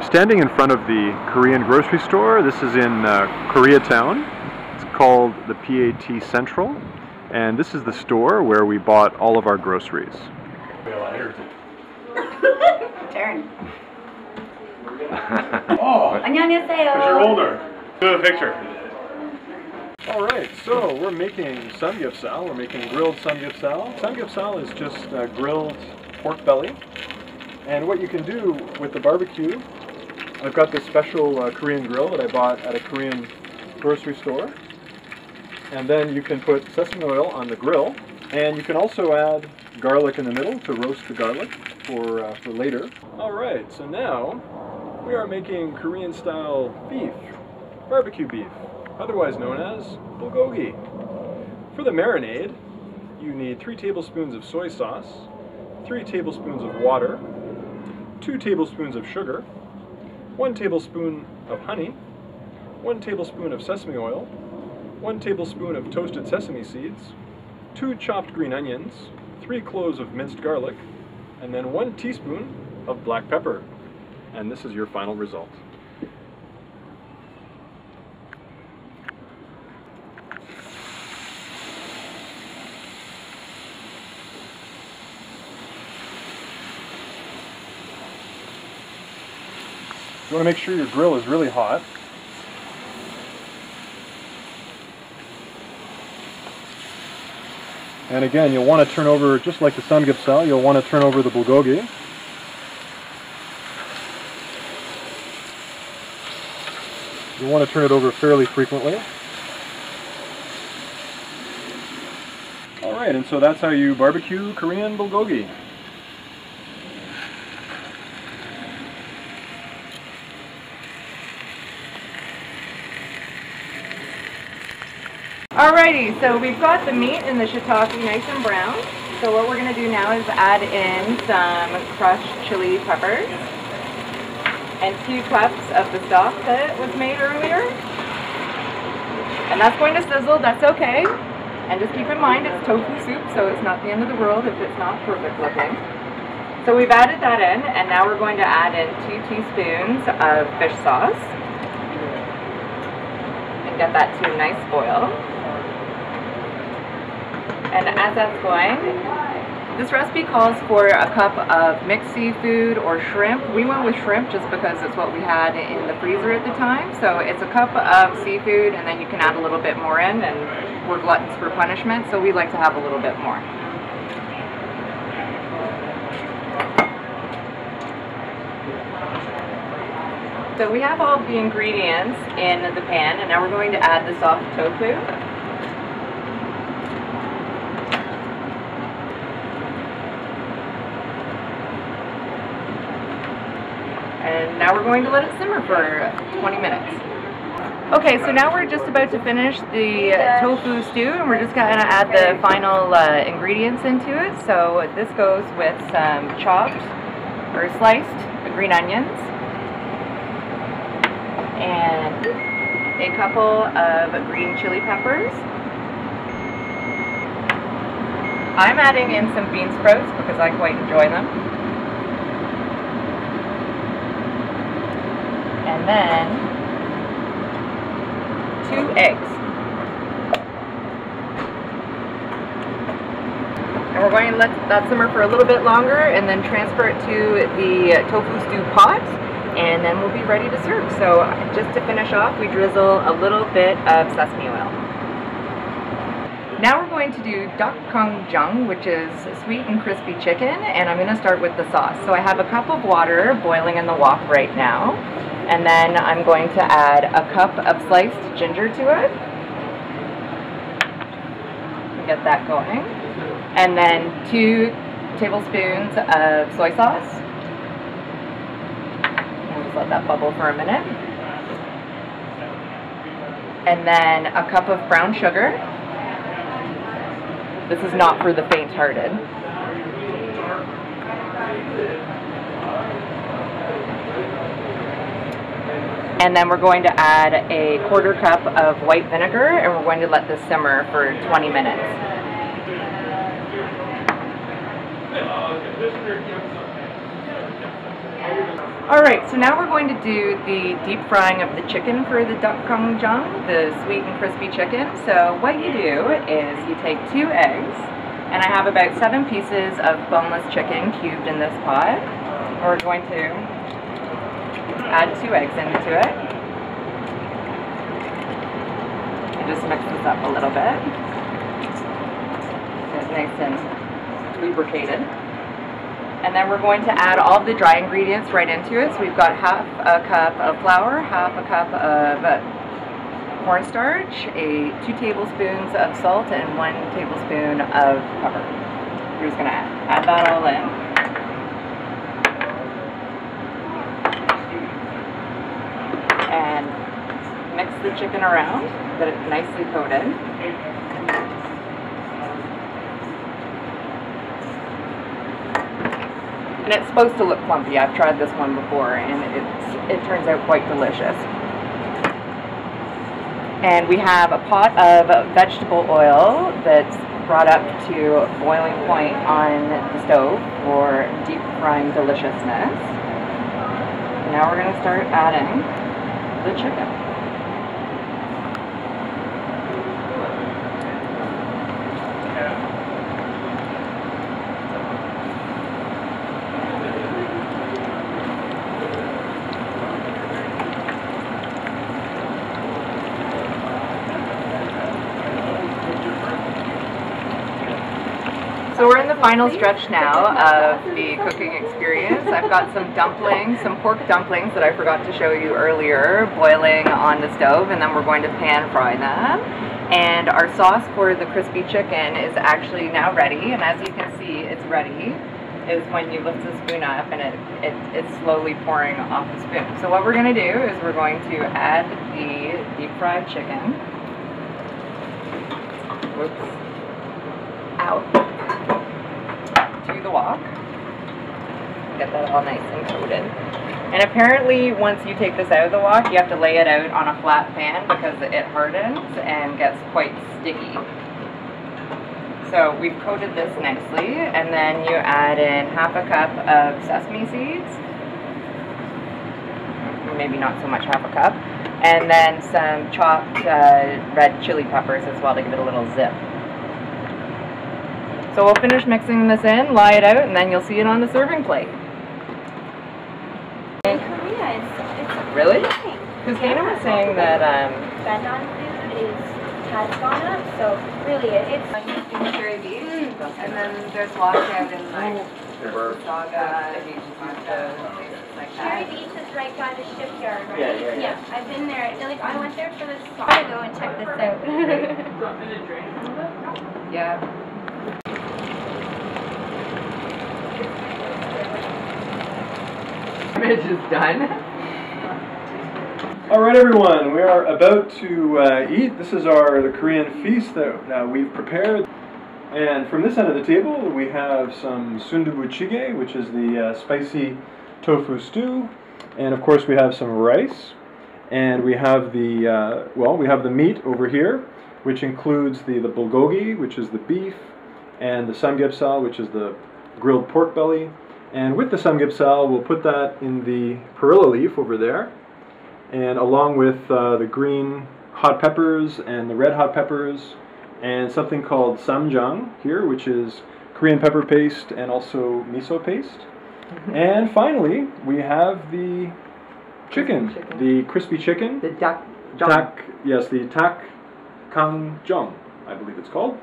I'm standing in front of the Korean grocery store. This is in Koreatown. It's called the PAT Central, and this is the store where we bought all of our groceries. Turn. Oh! 안녕하세요. Because you're older. Do a picture. Alright, so we're making samgyeopsal. We're making grilled samgyeopsal. Samgyeopsal is just grilled pork belly. And what you can do with the barbecue, I've got this special Korean grill that I bought at a Korean grocery store. And then you can put sesame oil on the grill. And you can also add garlic in the middle to roast the garlic for later. Alright, so now we are making Korean style beef, barbecue beef, otherwise known as bulgogi. For the marinade, you need 3 tablespoons of soy sauce, 3 tablespoons of water, 2 tablespoons of sugar, 1 tablespoon of honey, 1 tablespoon of sesame oil, 1 tablespoon of toasted sesame seeds, 2 chopped green onions, 3 cloves of minced garlic, and then 1 teaspoon of black pepper. And this is your final result. You want to make sure your grill is really hot. And again, you'll want to turn over, just like the samgyeopsal, you'll want to turn over the bulgogi. You want to turn it over fairly frequently. Alright, and so that's how you barbecue Korean bulgogi. Alrighty, so we've got the meat and the shiitake nice and brown. So what we're going to do now is add in some crushed chili peppers and 2 cups of the stock that was made earlier. And that's going to sizzle, that's okay. And just keep in mind it's tofu soup, so it's not the end of the world if it's not perfect looking. So we've added that in, and now we're going to add in 2 teaspoons of fish sauce. And get that to a nice boil. And as that's going, this recipe calls for a cup of mixed seafood or shrimp. We went with shrimp just because it's what we had in the freezer at the time. So it's a cup of seafood, and then you can add a little bit more in, and we're gluttons for punishment, so we like to have a little bit more. So we have all the ingredients in the pan, and now we're going to add the soft tofu. And now we're going to let it simmer for 20 minutes. Okay, so now we're just about to finish the tofu stew, and we're just going to add the final ingredients into it. So this goes with some chopped or sliced green onions, and a couple of green chili peppers. I'm adding in some bean sprouts because I quite enjoy them. And then 2 eggs. And we're going to let that simmer for a little bit longer and then transfer it to the tofu stew pot, and then we'll be ready to serve. So just to finish off, we drizzle a little bit of sesame oil. Now we're going to do dakgongjang, which is sweet and crispy chicken, and I'm going to start with the sauce. So I have a cup of water boiling in the wok right now. And then I'm going to add a cup of sliced ginger to it. Get that going. And then 2 tablespoons of soy sauce. And just let that bubble for a minute. And then a cup of brown sugar. This is not for the faint-hearted. And then we're going to add a 1/4 cup of white vinegar, and we're going to let this simmer for 20 minutes. Alright, so now we're going to do the deep frying of the chicken for the duck kangjang, the sweet and crispy chicken. So what you do is you take 2 eggs, and I have about 7 pieces of boneless chicken cubed in this pot. We're going to add 2 eggs into it. And just mix this up a little bit. It's nice and lubricated. And then we're going to add all the dry ingredients right into it. So we've got half a cup of flour, half a cup of cornstarch, 2 tablespoons of salt, and 1 tablespoon of pepper. We're just going to add that all in. And mix the chicken around, get it nicely coated. And it's supposed to look clumpy. I've tried this one before, and it turns out quite delicious. And we have a pot of vegetable oil that's brought up to boiling point on the stove for deep frying deliciousness. And now we're going to start adding the chicken. So we're in the final stretch now of the cooking experience. I've got some dumplings, some pork dumplings that I forgot to show you earlier, boiling on the stove, and then we're going to pan fry them. And our sauce for the crispy chicken is actually now ready, and as you can see, it's ready. Is when you lift the spoon up and it's slowly pouring off the spoon. So what we're going to do is we're going to add the deep fried chicken. Whoops. Out. To the wok. Get that all nice and coated. And apparently once you take this out of the wok, you have to lay it out on a flat pan because it hardens and gets quite sticky. So we've coated this nicely, and then you add in half a cup of sesame seeds. Maybe not so much half a cup. And then some chopped red chili peppers as well to give it a little zip. So we'll finish mixing this in, lie it out, and then you'll see it on the serving plate. In Korea, it's Really? amazing. Because Dana was saying that, Spend on food has gone up, so really it's cherry beef, and then there's lockdown in like saga, like Cherry that. Beach is right by the shipyard, right? Yeah. I've been there. Like I went there for this. I gotta go and check this out. Yeah. Image is done. All right, everyone, we are about to eat. This is the Korean feast that we've prepared. And from this end of the table, we have some sundubu jjigae, which is the spicy tofu stew. And of course, we have some rice. And we have we have the meat over here, which includes the bulgogi, which is the beef, and the samgyeopsal, which is the grilled pork belly. And with the samgyeopsal, we'll put that in the perilla leaf over there, and along with the green hot peppers and the red hot peppers, and something called samjang here, which is Korean pepper paste and also miso paste. And finally, we have the chicken, the crispy chicken. The duck. Yes, the tak kangjang, I believe it's called.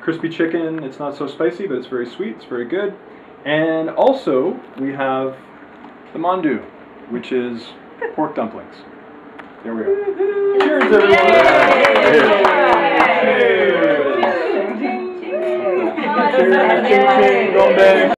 Crispy chicken. It's not so spicy, but it's very sweet. It's very good. And also, we have the mandu, which is pork dumplings. There we are. Cheers, everyone! Cheers! Cheers! Cheers! Cheers!